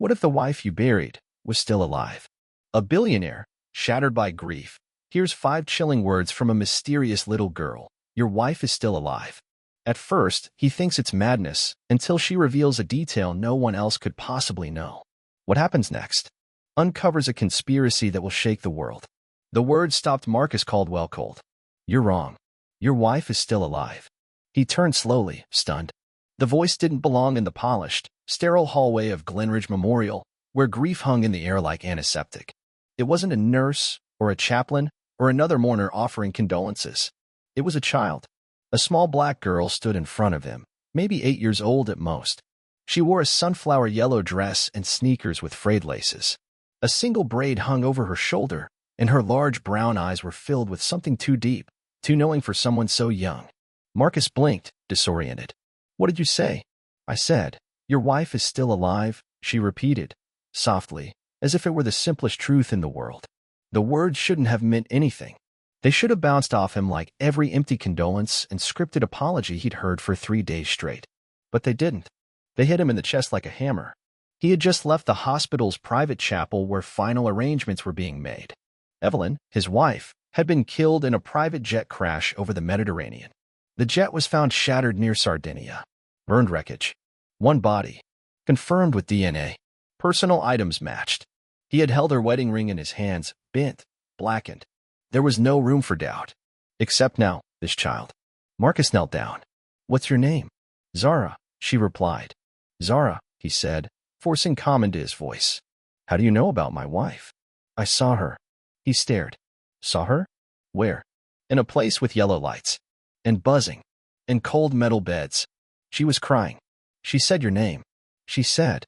What if the wife you buried was still alive? A billionaire, shattered by grief, hears 5 chilling words from a mysterious little girl. Your wife is still alive. At first, he thinks it's madness until she reveals a detail no one else could possibly know. What happens next? Uncovers a conspiracy that will shake the world. The words stopped Marcus Caldwell cold. You're wrong. Your wife is still alive. He turned slowly, stunned. The voice didn't belong in the polished, sterile hallway of Glenridge Memorial, where grief hung in the air like antiseptic. It wasn't a nurse, or a chaplain, or another mourner offering condolences. It was a child. A small black girl stood in front of him, maybe 8 years old at most. She wore a sunflower yellow dress and sneakers with frayed laces. A single braid hung over her shoulder, and her large brown eyes were filled with something too deep, too knowing for someone so young. Marcus blinked, disoriented. What did you say? I said, your wife is still alive, she repeated, softly, as if it were the simplest truth in the world. The words shouldn't have meant anything. They should have bounced off him like every empty condolence and scripted apology he'd heard for 3 days straight. But they didn't. They hit him in the chest like a hammer. He had just left the hospital's private chapel where final arrangements were being made. Evelyn, his wife, had been killed in a private jet crash over the Mediterranean. The jet was found shattered near Sardinia. Burned wreckage. One body. Confirmed with DNA. Personal items matched. He had held her wedding ring in his hands, bent, blackened. There was no room for doubt. Except now, this child. Marcus knelt down. What's your name? Zara, she replied. Zara, he said, forcing calm into his voice. How do you know about my wife? I saw her. He stared. Saw her? Where? In a place with yellow lights. And buzzing. And cold metal beds. She was crying. She said your name. She said.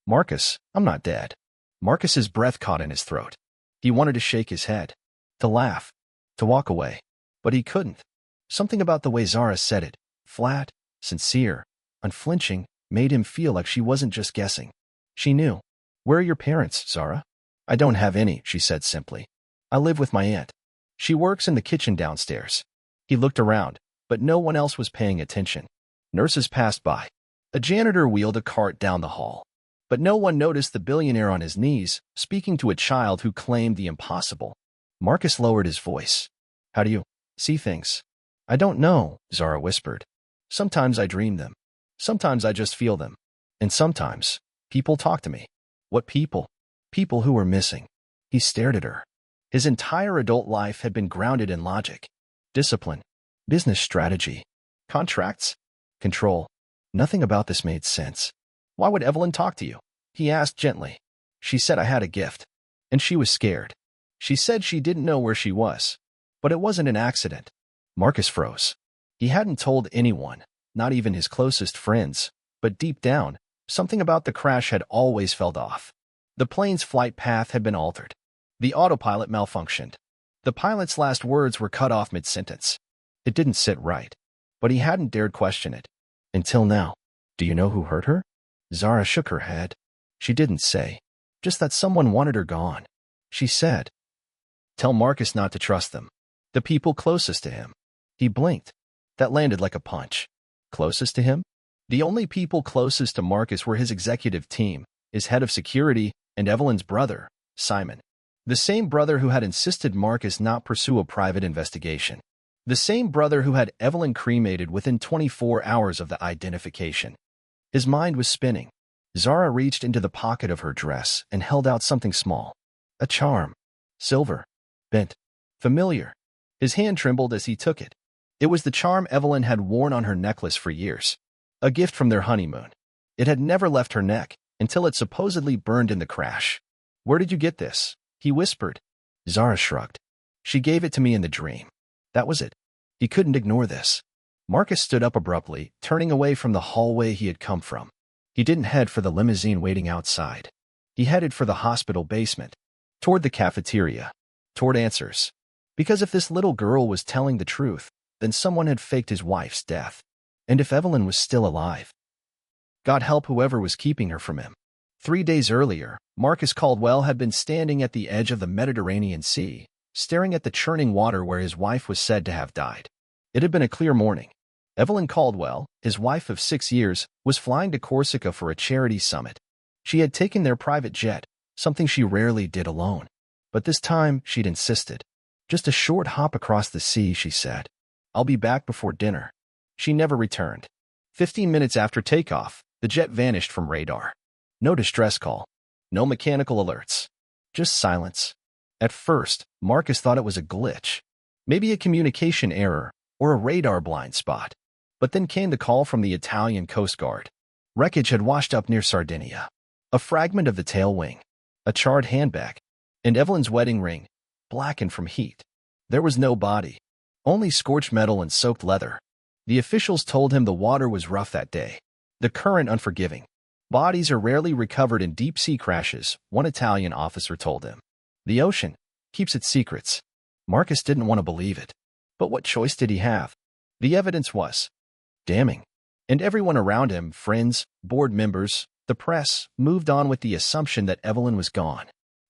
Marcus, I'm not dead. Marcus's breath caught in his throat. He wanted to shake his head. To laugh. To walk away. But he couldn't. Something about the way Zara said it, flat, sincere, unflinching, made him feel like she wasn't just guessing. She knew. Where are your parents, Zara? I don't have any, she said simply. I live with my aunt. She works in the kitchen downstairs. He looked around, but no one else was paying attention. Nurses passed by. A janitor wheeled a cart down the hall. But no one noticed the billionaire on his knees, speaking to a child who claimed the impossible. Marcus lowered his voice. How do you see things? I don't know, Zara whispered. Sometimes I dream them. Sometimes I just feel them. And sometimes, people talk to me. What people? People who were missing. He stared at her. His entire adult life had been grounded in logic. Discipline. Business strategy. Contracts. Control. Nothing about this made sense. Why would Evelyn talk to you? He asked gently. She said I had a gift. And she was scared. She said she didn't know where she was. But it wasn't an accident. Marcus froze. He hadn't told anyone, not even his closest friends, but deep down, something about the crash had always felt off. The plane's flight path had been altered. The autopilot malfunctioned. The pilot's last words were cut off mid-sentence. It didn't sit right. But he hadn't dared question it. Until now. Do you know who hurt her? Zara shook her head. She didn't say. Just that someone wanted her gone. She said, tell Marcus not to trust them. The people closest to him. He blinked. That landed like a punch. Closest to him? The only people closest to Marcus were his executive team, his head of security, and Evelyn's brother, Simon. The same brother who had insisted Marcus not pursue a private investigation. The same brother who had Evelyn cremated within 24 hours of the identification. His mind was spinning. Zara reached into the pocket of her dress and held out something small. A charm. Silver. Bent. Familiar. His hand trembled as he took it. It was the charm Evelyn had worn on her necklace for years. A gift from their honeymoon. It had never left her neck until it supposedly burned in the crash. Where did you get this? He whispered. Zara shrugged. She gave it to me in the dream. That was it. He couldn't ignore this. Marcus stood up abruptly, turning away from the hallway he had come from. He didn't head for the limousine waiting outside. He headed for the hospital basement. Toward the cafeteria. Toward answers. Because if this little girl was telling the truth, then someone had faked his wife's death. And if Evelyn was still alive, God help whoever was keeping her from him. 3 days earlier, Marcus Caldwell had been standing at the edge of the Mediterranean Sea, staring at the churning water where his wife was said to have died. It had been a clear morning. Evelyn Caldwell, his wife of 6 years, was flying to Corsica for a charity summit. She had taken their private jet, something she rarely did alone. But this time, she'd insisted. Just a short hop across the sea, she said. I'll be back before dinner. She never returned. 15 minutes after takeoff, the jet vanished from radar. No distress call. No mechanical alerts. Just silence. At first, Marcus thought it was a glitch. Maybe a communication error or a radar blind spot. But then came the call from the Italian Coast Guard. Wreckage had washed up near Sardinia. A fragment of the tail wing. A charred handbag. And Evelyn's wedding ring, blackened from heat. There was no body. Only scorched metal and soaked leather. The officials told him the water was rough that day. The current unforgiving. Bodies are rarely recovered in deep-sea crashes, one Italian officer told him. The ocean keeps its secrets. Marcus didn't want to believe it. But what choice did he have? The evidence was damning. And everyone around him, friends, board members, the press, moved on with the assumption that Evelyn was gone.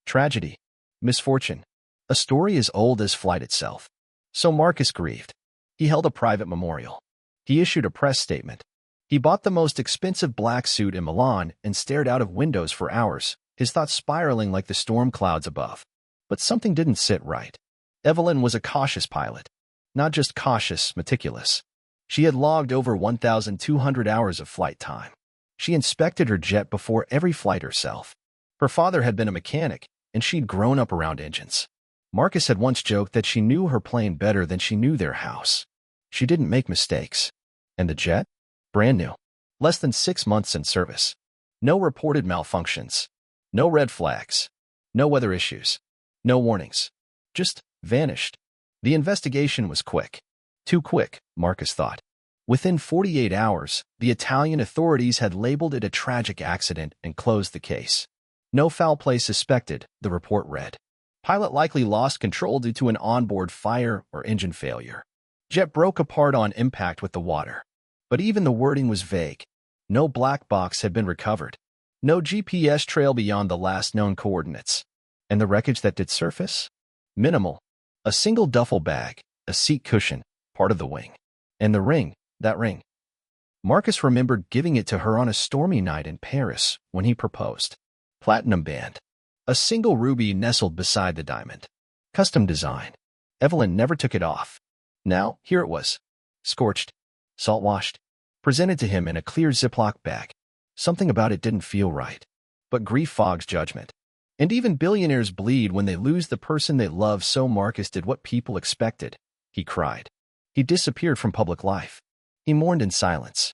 Tragedy. Misfortune. A story as old as flight itself. So Marcus grieved. He held a private memorial. He issued a press statement. He bought the most expensive black suit in Milan and stared out of windows for hours, his thoughts spiraling like the storm clouds above. But something didn't sit right. Evelyn was a cautious pilot. Not just cautious, meticulous. She had logged over 1,200 hours of flight time. She inspected her jet before every flight herself. Her father had been a mechanic, and she'd grown up around engines. Marcus had once joked that she knew her plane better than she knew their house. She didn't make mistakes. And the jet? Brand new. Less than 6 months in service. No reported malfunctions. No red flags. No weather issues. No warnings. Just vanished. The investigation was quick. Too quick, Marcus thought. Within 48 hours, the Italian authorities had labeled it a tragic accident and closed the case. No foul play suspected, the report read. Pilot likely lost control due to an onboard fire or engine failure. Jet broke apart on impact with the water. But even the wording was vague. No black box had been recovered. No GPS trail beyond the last known coordinates. And the wreckage that did surface? Minimal. A single duffel bag, a seat cushion, part of the wing. And the ring, that ring. Marcus remembered giving it to her on a stormy night in Paris when he proposed. Platinum band. A single ruby nestled beside the diamond. Custom design. Evelyn never took it off. Now, here it was. Scorched. Salt-washed. Presented to him in a clear Ziploc bag. Something about it didn't feel right. But grief fogs judgment. And even billionaires bleed when they lose the person they love, so Marcus did what people expected. He cried. He disappeared from public life. He mourned in silence.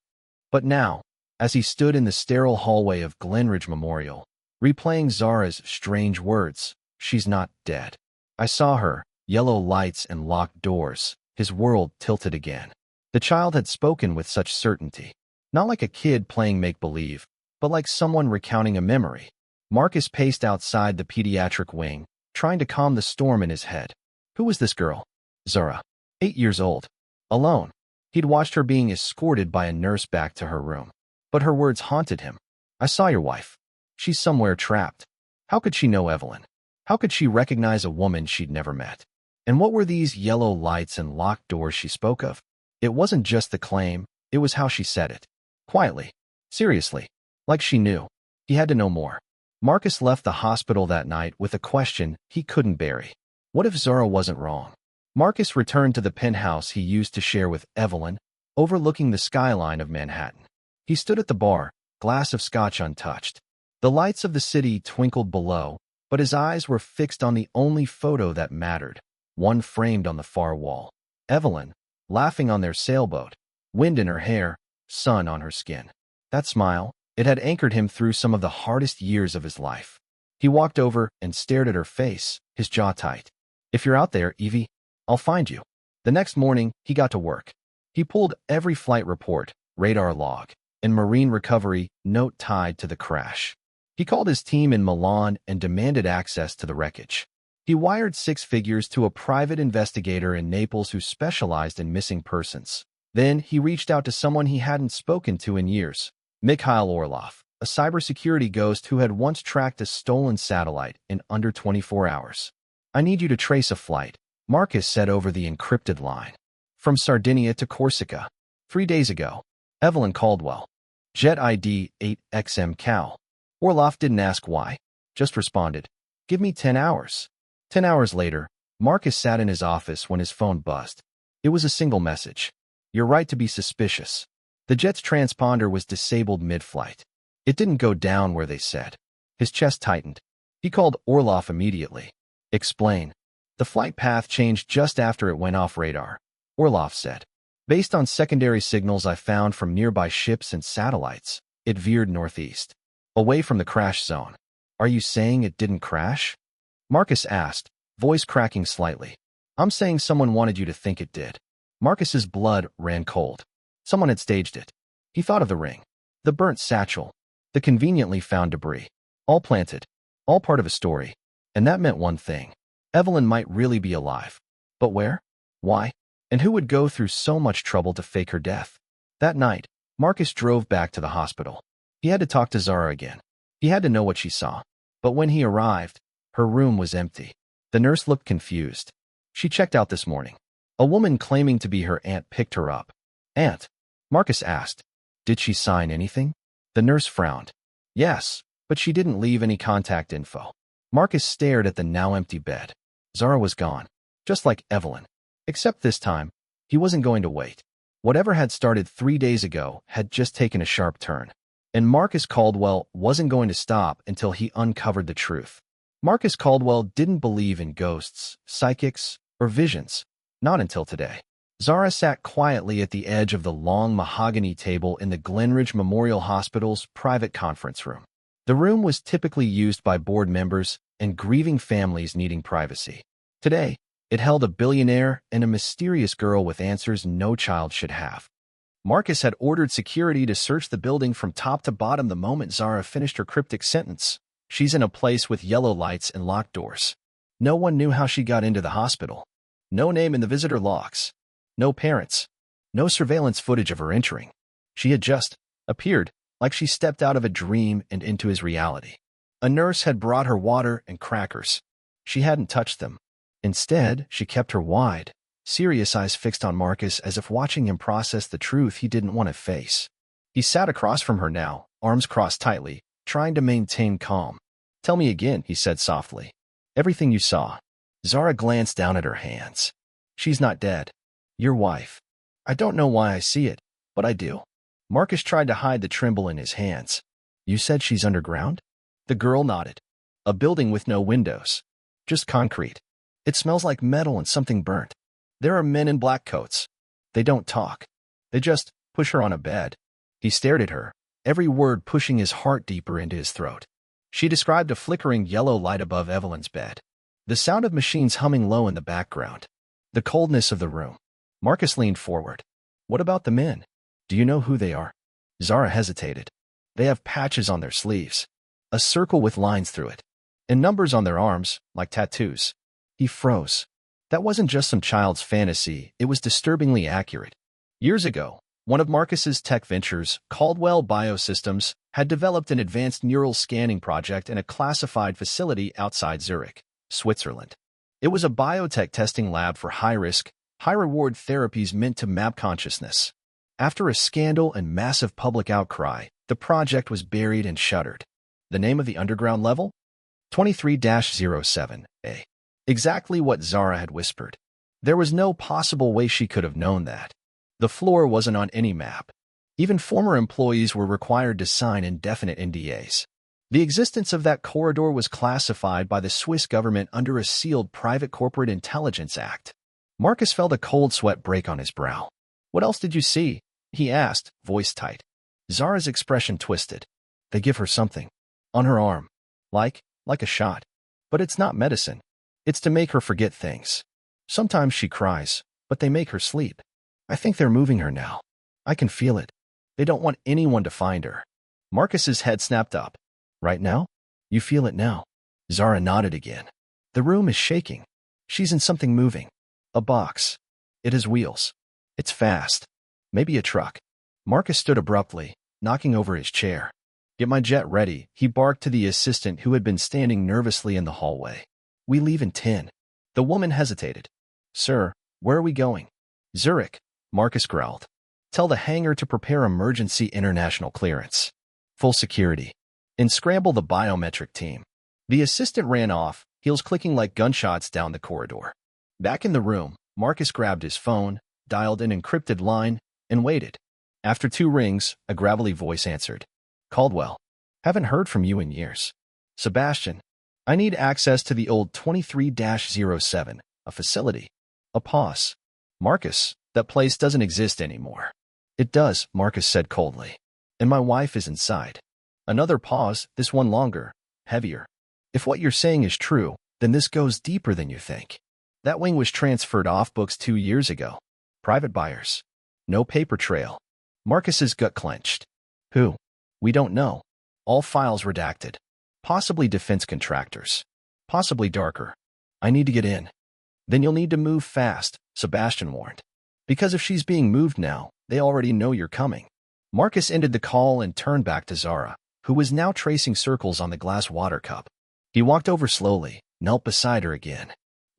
But now, as he stood in the sterile hallway of Glenridge Memorial, replaying Zara's strange words, "She's not dead. I saw her," yellow lights and locked doors, his world tilted again. The child had spoken with such certainty. Not like a kid playing make-believe, but like someone recounting a memory. Marcus paced outside the pediatric wing, trying to calm the storm in his head. Who was this girl? Zara. 8 years old. Alone. He'd watched her being escorted by a nurse back to her room. But her words haunted him. "I saw your wife. She's somewhere trapped." How could she know Evelyn? How could she recognize a woman she'd never met? And what were these yellow lights and locked doors she spoke of? It wasn't just the claim, it was how she said it. Quietly. Seriously. Like she knew. He had to know more. Marcus left the hospital that night with a question he couldn't bury. What if Zara wasn't wrong? Marcus returned to the penthouse he used to share with Evelyn, overlooking the skyline of Manhattan. He stood at the bar, glass of scotch untouched. The lights of the city twinkled below, but his eyes were fixed on the only photo that mattered, one framed on the far wall. Evelyn, laughing on their sailboat, wind in her hair, sun on her skin. That smile, it had anchored him through some of the hardest years of his life. He walked over and stared at her face, his jaw tight. "If you're out there, Evie, I'll find you." The next morning, he got to work. He pulled every flight report, radar log, and marine recovery note tied to the crash. He called his team in Milan and demanded access to the wreckage. He wired 6 figures to a private investigator in Naples who specialized in missing persons. Then he reached out to someone he hadn't spoken to in years, Mikhail Orlov, a cybersecurity ghost who had once tracked a stolen satellite in under 24 hours. "I need you to trace a flight," Marcus said over the encrypted line. "From Sardinia to Corsica. 3 days ago. Evelyn Caldwell. Jet ID 8XM Cal." Orloff didn't ask why, just responded, "Give me 10 hours." 10 hours later, Marcus sat in his office when his phone buzzed. It was a single message. "You're right to be suspicious." The jet's transponder was disabled mid-flight. It didn't go down where they said. His chest tightened. He called Orloff immediately. "Explain." "The flight path changed just after it went off radar," Orloff said. "Based on secondary signals I found from nearby ships and satellites, it veered northeast, away from the crash zone." "Are you saying it didn't crash?" Marcus asked, voice cracking slightly. "I'm saying someone wanted you to think it did." Marcus's blood ran cold. Someone had staged it. He thought of the ring, the burnt satchel, the conveniently found debris, all planted, all part of a story. And that meant one thing. Evelyn might really be alive. But where? Why? And who would go through so much trouble to fake her death? That night, Marcus drove back to the hospital. He had to talk to Zara again. He had to know what she saw. But when he arrived, her room was empty. The nurse looked confused. "She checked out this morning. A woman claiming to be her aunt picked her up." "Aunt?" Marcus asked. "Did she sign anything?" The nurse frowned. "Yes, but she didn't leave any contact info." Marcus stared at the now empty bed. Zara was gone, just like Evelyn. Except this time, he wasn't going to wait. Whatever had started 3 days ago had just taken a sharp turn. And Marcus Caldwell wasn't going to stop until he uncovered the truth. Marcus Caldwell didn't believe in ghosts, psychics, or visions. Not until today. Zara sat quietly at the edge of the long mahogany table in the Glenridge Memorial Hospital's private conference room. The room was typically used by board members and grieving families needing privacy. Today, it held a billionaire and a mysterious girl with answers no child should have. Marcus had ordered security to search the building from top to bottom the moment Zara finished her cryptic sentence. "She's in a place with yellow lights and locked doors." No one knew how she got into the hospital. No name in the visitor logs. No parents. No surveillance footage of her entering. She had just appeared, like she stepped out of a dream and into his reality. A nurse had brought her water and crackers. She hadn't touched them. Instead, she kept her wide, serious eyes fixed on Marcus as if watching him process the truth he didn't want to face. He sat across from her now, arms crossed tightly, trying to maintain calm. "Tell me again," he said softly. "Everything you saw." Zara glanced down at her hands. "She's not dead. Your wife. I don't know why I see it, but I do." Marcus tried to hide the tremble in his hands. "You said she's underground?" The girl nodded. "A building with no windows. Just concrete. It smells like metal and something burnt. There are men in black coats. They don't talk. They just push her on a bed." He stared at her, every word pushing his heart deeper into his throat. She described a flickering yellow light above Evelyn's bed. The sound of machines humming low in the background. The coldness of the room. Marcus leaned forward. "What about the men? Do you know who they are?" Zara hesitated. "They have patches on their sleeves. A circle with lines through it. And numbers on their arms, like tattoos." He froze. That wasn't just some child's fantasy, it was disturbingly accurate. Years ago, one of Marcus's tech ventures, Caldwell Biosystems, had developed an advanced neural scanning project in a classified facility outside Zurich, Switzerland. It was a biotech testing lab for high-risk, high-reward therapies meant to map consciousness. After a scandal and massive public outcry, the project was buried and shuttered. The name of the underground level? 23-07A. Exactly what Zara had whispered. There was no possible way she could have known that. The floor wasn't on any map. Even former employees were required to sign indefinite NDAs. The existence of that corridor was classified by the Swiss government under a sealed Private Corporate Intelligence Act. Marcus felt a cold sweat break on his brow. "What else did you see?" he asked, voice tight. Zara's expression twisted. "They give her something. On her arm. Like a shot. But it's not medicine. It's to make her forget things. Sometimes she cries, but they make her sleep. I think they're moving her now. I can feel it. They don't want anyone to find her." Marcus's head snapped up. "Right now? You feel it now?" Zara nodded again. "The room is shaking. She's in something moving. A box. It has wheels. It's fast. Maybe a truck." Marcus stood abruptly, knocking over his chair. "Get my jet ready," he barked to the assistant who had been standing nervously in the hallway. "We leave in 10. The woman hesitated. "Sir, where are we going?" "Zurich," Marcus growled. "Tell the hangar to prepare emergency international clearance. Full security. and scramble the biometric team. The assistant ran off, heels clicking like gunshots down the corridor. Back in the room, Marcus grabbed his phone, dialed an encrypted line, and waited. After 2 rings, a gravelly voice answered. Caldwell, haven't heard from you in years. Sebastian, I need access to the old 23-07, a facility. A pause. Marcus, that place doesn't exist anymore. It does, Marcus said coldly. And my wife is inside. Another pause, this one longer, heavier. If what you're saying is true, then this goes deeper than you think. That wing was transferred off books 2 years ago. Private buyers. No paper trail. Marcus's gut clenched. Who? We don't know. All files redacted. Possibly defense contractors. Possibly darker. I need to get in. Then you'll need to move fast, Sebastian warned. Because if she's being moved now, they already know you're coming. Marcus ended the call and turned back to Zara, who was now tracing circles on the glass water cup. He walked over slowly, knelt beside her again.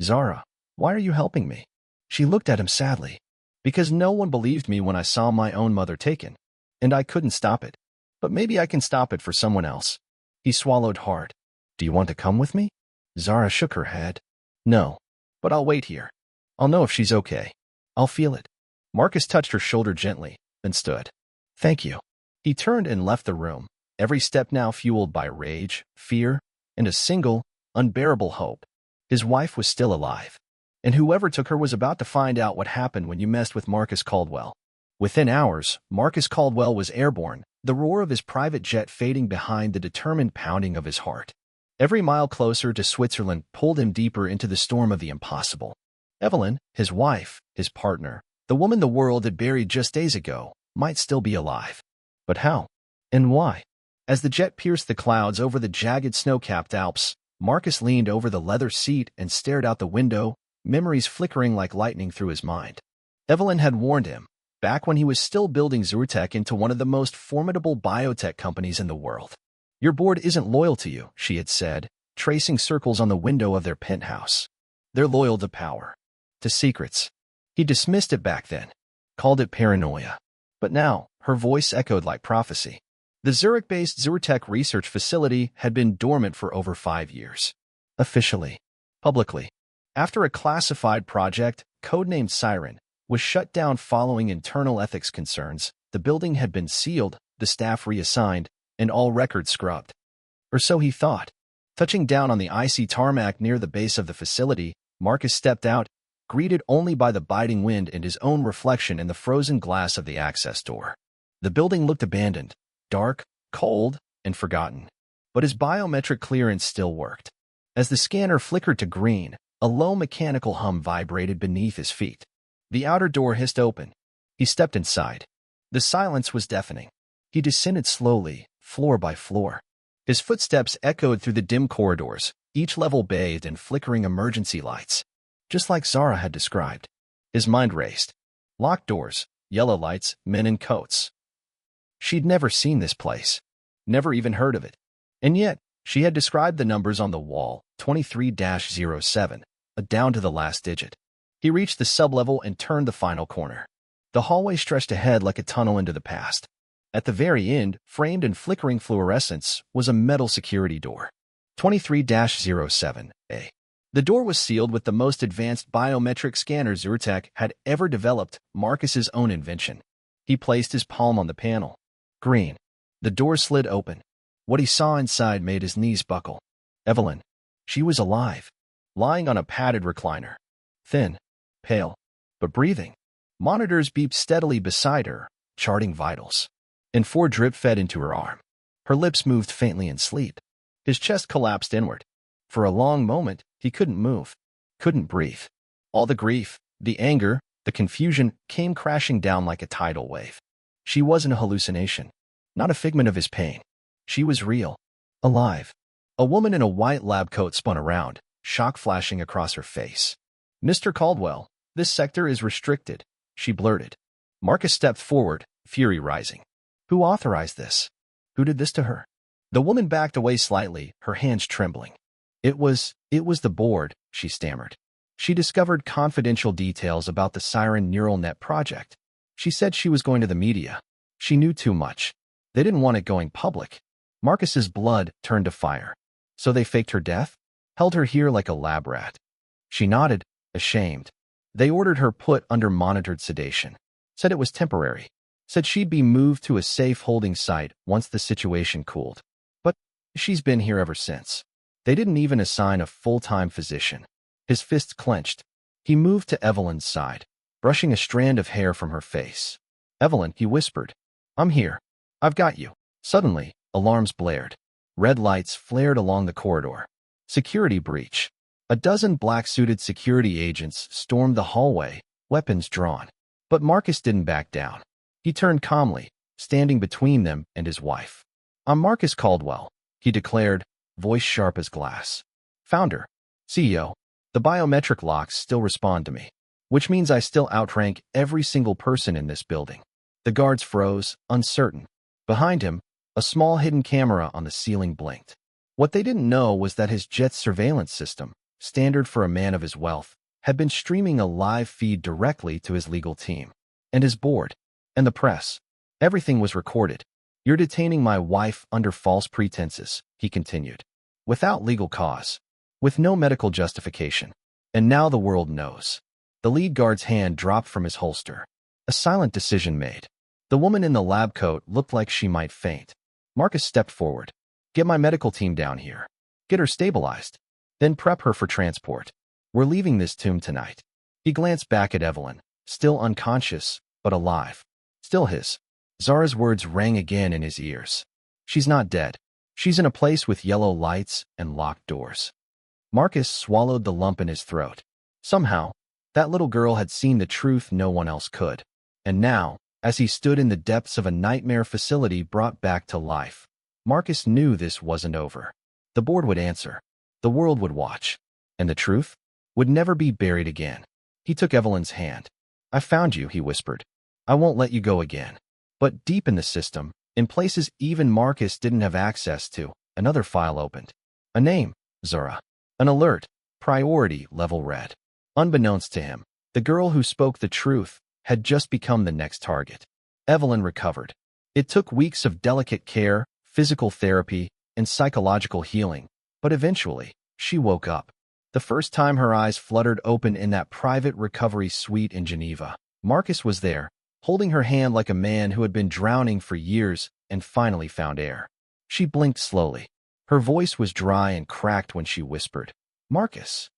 Zara, why are you helping me? She looked at him sadly. Because no one believed me when I saw my own mother taken. And I couldn't stop it. But maybe I can stop it for someone else. He swallowed hard. Do you want to come with me? Zara shook her head. No. But I'll wait here. I'll know if she's okay. I'll feel it. Marcus touched her shoulder gently, then stood. Thank you. He turned and left the room, every step now fueled by rage, fear, and a single, unbearable hope. His wife was still alive. And whoever took her was about to find out what happened when you messed with Marcus Caldwell. Within hours, Marcus Caldwell was airborne, the roar of his private jet fading behind the determined pounding of his heart. Every mile closer to Switzerland pulled him deeper into the storm of the impossible. Evelyn, his wife, his partner, the woman the world had buried just days ago, might still be alive. But how? And why? As the jet pierced the clouds over the jagged snow-capped Alps, Marcus leaned over the leather seat and stared out the window, memories flickering like lightning through his mind. Evelyn had warned him, back when he was still building Zurtec into one of the most formidable biotech companies in the world. Your board isn't loyal to you, she had said, tracing circles on the window of their penthouse. They're loyal to power. To secrets. He dismissed it back then, called it paranoia. But now, her voice echoed like prophecy. The Zurich-based Zurtec research facility had been dormant for over 5 years. Officially. Publicly. After a classified project, codenamed Siren, was shut down following internal ethics concerns, the building had been sealed, the staff reassigned, and all records scrubbed. Or so he thought. Touching down on the icy tarmac near the base of the facility, Marcus stepped out, greeted only by the biting wind and his own reflection in the frozen glass of the access door. The building looked abandoned, dark, cold, and forgotten. But his biometric clearance still worked. As the scanner flickered to green, a low mechanical hum vibrated beneath his feet. The outer door hissed open. He stepped inside. The silence was deafening. He descended slowly, floor by floor. His footsteps echoed through the dim corridors, each level bathed in flickering emergency lights. Just like Zara had described. His mind raced. Locked doors, yellow lights, men in coats. She'd never seen this place. Never even heard of it. And yet, she had described the numbers on the wall, 23-07, down to the last digit. He reached the sublevel and turned the final corner. The hallway stretched ahead like a tunnel into the past. At the very end, framed in flickering fluorescence, was a metal security door. 23-07A. The door was sealed with the most advanced biometric scanner Zurtec had ever developed, Marcus's own invention. He placed his palm on the panel. Green. The door slid open. What he saw inside made his knees buckle. Evelyn. She was alive. Lying on a padded recliner. Thin. Pale. But breathing. Monitors beeped steadily beside her, charting vitals. And 4 drip fed into her arm. Her lips moved faintly in sleep. His chest collapsed inward. For a long moment, he couldn't move. Couldn't breathe. All the grief, the anger, the confusion came crashing down like a tidal wave. She wasn't a hallucination. Not a figment of his pain. She was real. Alive. A woman in a white lab coat spun around, shock flashing across her face. Mr. Caldwell, this sector is restricted, she blurted. Marcus stepped forward, fury rising. Who authorized this? Who did this to her? The woman backed away slightly, her hands trembling. It was the board, she stammered. She discovered confidential details about the Siren neural net project. She said she was going to the media. She knew too much. They didn't want it going public. Marcus's blood turned to fire. So they faked her death? Held her here like a lab rat. She nodded, ashamed. They ordered her put under monitored sedation. Said it was temporary. Said she'd be moved to a safe holding site once the situation cooled. But she's been here ever since. They didn't even assign a full-time physician. His fists clenched. He moved to Evelyn's side, brushing a strand of hair from her face. "Evelyn," he whispered. "I'm here. I've got you." Suddenly, alarms blared. Red lights flared along the corridor. Security breach. A dozen black-suited security agents stormed the hallway, weapons drawn. But Marcus didn't back down. He turned calmly, standing between them and his wife. "I'm Marcus Caldwell," he declared, voice sharp as glass. "Founder, CEO. The biometric locks still respond to me, which means I still outrank every single person in this building." The guards froze, uncertain. Behind him, a small hidden camera on the ceiling blinked. What they didn't know was that his jet's surveillance system, standard for a man of his wealth, had been streaming a live feed directly to his legal team. And his board. And the press. Everything was recorded. "You're detaining my wife under false pretenses," he continued. "Without legal cause. With no medical justification. And now the world knows." The lead guard's hand dropped from his holster. A silent decision made. The woman in the lab coat looked like she might faint. Marcus stepped forward. "Get my medical team down here. Get her stabilized. Then prep her for transport. We're leaving this tomb tonight." He glanced back at Evelyn, still unconscious, but alive. Still his. Zara's words rang again in his ears. "She's not dead. She's in a place with yellow lights and locked doors." Marcus swallowed the lump in his throat. Somehow, that little girl had seen the truth no one else could. And now, as he stood in the depths of a nightmare facility brought back to life, Marcus knew this wasn't over. The board would answer. The world would watch. And the truth would never be buried again. He took Evelyn's hand. "I found you," he whispered. "I won't let you go again." But deep in the system, in places even Marcus didn't have access to, another file opened. A name, Zara. An alert, priority level red. Unbeknownst to him, the girl who spoke the truth had just become the next target. Evelyn recovered. It took weeks of delicate care, physical therapy, and psychological healing, but eventually, she woke up. The first time her eyes fluttered open in that private recovery suite in Geneva, Marcus was there, holding her hand like a man who had been drowning for years and finally found air. She blinked slowly. Her voice was dry and cracked when she whispered, "Marcus."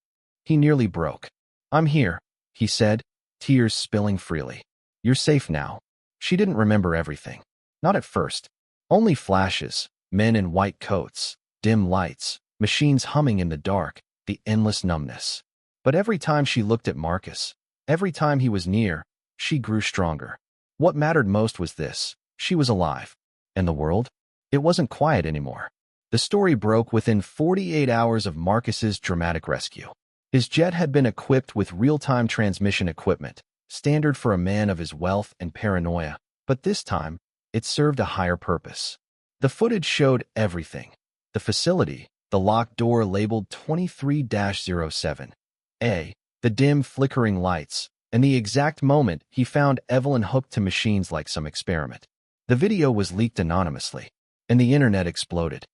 He nearly broke. "I'm here," he said, tears spilling freely. "You're safe now." She didn't remember everything. Not at first. Only flashes, men in white coats, dim lights, machines humming in the dark, the endless numbness. But every time she looked at Marcus, every time he was near, she grew stronger. What mattered most was this: she was alive. And the world? It wasn't quiet anymore. The story broke within 48 hours of Marcus's dramatic rescue. His jet had been equipped with real-time transmission equipment, standard for a man of his wealth and paranoia, but this time, it served a higher purpose. The footage showed everything. The facility, the locked door labeled 23-07A, the dim, flickering lights, and the exact moment he found Evelyn hooked to machines like some experiment. The video was leaked anonymously, and the internet exploded.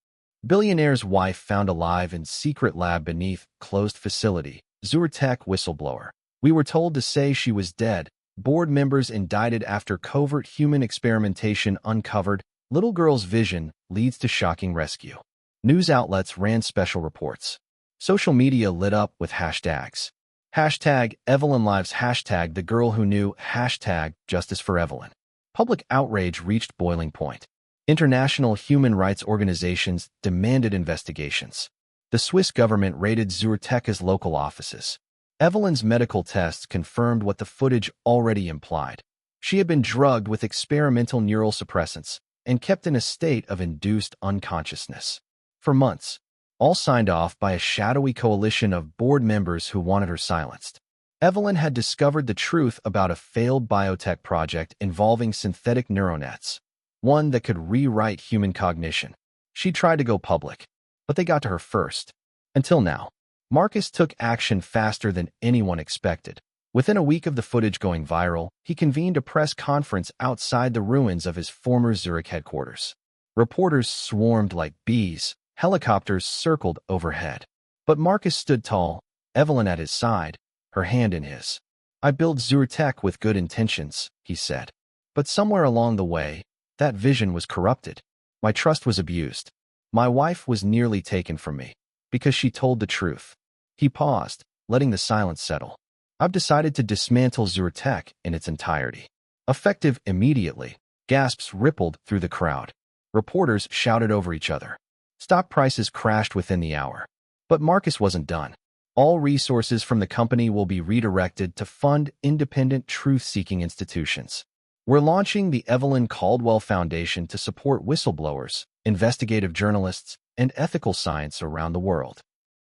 Billionaire's wife found alive in secret lab beneath closed facility, Zurtec whistleblower. We were told to say she was dead. Board members indicted after covert human experimentation uncovered. Little girl's vision leads to shocking rescue. News outlets ran special reports. Social media lit up with hashtags. Hashtag Evelyn Lives, hashtag The Girl Who Knew, hashtag Justice for Evelyn. Public outrage reached boiling point. International human rights organizations demanded investigations. The Swiss government raided Zurtec's local offices. Evelyn's medical tests confirmed what the footage already implied. She had been drugged with experimental neural suppressants and kept in a state of induced unconsciousness. For months, all signed off by a shadowy coalition of board members who wanted her silenced. Evelyn had discovered the truth about a failed biotech project involving synthetic neuronets, one that could rewrite human cognition. She tried to go public, but they got to her first. Until now, Marcus took action faster than anyone expected. Within a week of the footage going viral, he convened a press conference outside the ruins of his former Zurich headquarters. Reporters swarmed like bees. Helicopters circled overhead. But Marcus stood tall, Evelyn at his side, her hand in his. "I built Zurtek with good intentions," he said. "But somewhere along the way, that vision was corrupted. My trust was abused. My wife was nearly taken from me because she told the truth." He paused, letting the silence settle. "I've decided to dismantle Zurtek in its entirety." Effective immediately, gasps rippled through the crowd. Reporters shouted over each other. Stock prices crashed within the hour. But Marcus wasn't done. "All resources from the company will be redirected to fund independent truth-seeking institutions. We're launching the Evelyn Caldwell Foundation to support whistleblowers, investigative journalists, and ethical science around the world."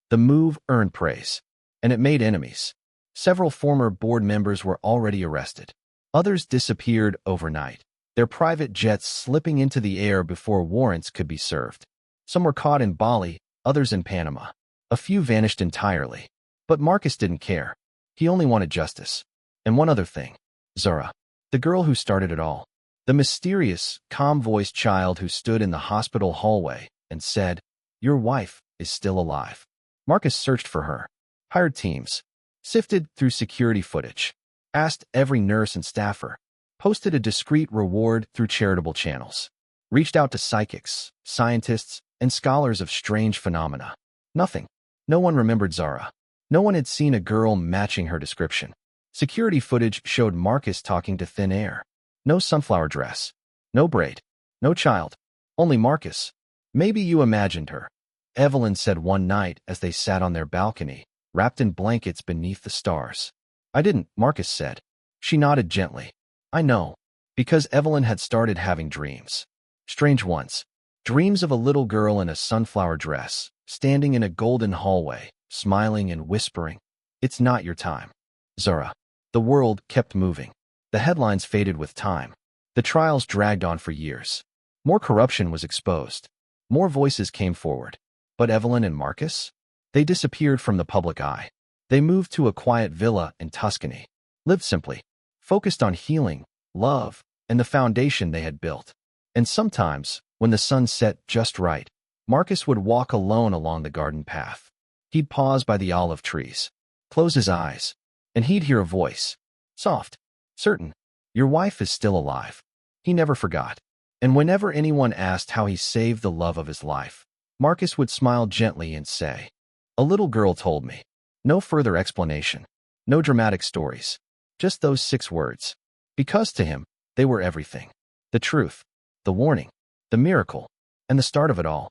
The move earned praise, and it made enemies. Several former board members were already arrested. Others disappeared overnight, their private jets slipping into the air before warrants could be served. Some were caught in Bali, others in Panama. A few vanished entirely. But Marcus didn't care. He only wanted justice. And one other thing. Zara, the girl who started it all. The mysterious, calm-voiced child who stood in the hospital hallway and said, "Your wife is still alive." Marcus searched for her, hired teams, sifted through security footage, asked every nurse and staffer, posted a discreet reward through charitable channels, reached out to psychics, scientists, and scholars of strange phenomena. Nothing. No one remembered Zara. No one had seen a girl matching her description. Security footage showed Marcus talking to thin air. No sunflower dress. No braid. No child. Only Marcus. "Maybe you imagined her," Evelyn said one night as they sat on their balcony, wrapped in blankets beneath the stars. "I didn't," Marcus said. She nodded gently. "I know." Because Evelyn had started having dreams. Strange ones. Dreams of a little girl in a sunflower dress, standing in a golden hallway, smiling and whispering, "It's not your time, Zara." The world kept moving. The headlines faded with time. The trials dragged on for years. More corruption was exposed. More voices came forward. But Evelyn and Marcus? They disappeared from the public eye. They moved to a quiet villa in Tuscany, lived simply, focused on healing, love, and the foundation they had built. And sometimes, when the sun set just right, Marcus would walk alone along the garden path. He'd pause by the olive trees, close his eyes, and he'd hear a voice, soft, certain, "Your wife is still alive." He never forgot. And whenever anyone asked how he saved the love of his life, Marcus would smile gently and say, "A little girl told me." No further explanation. No dramatic stories. Just those 6 words. Because to him, they were everything. The truth, the warning, the miracle, and the start of it all.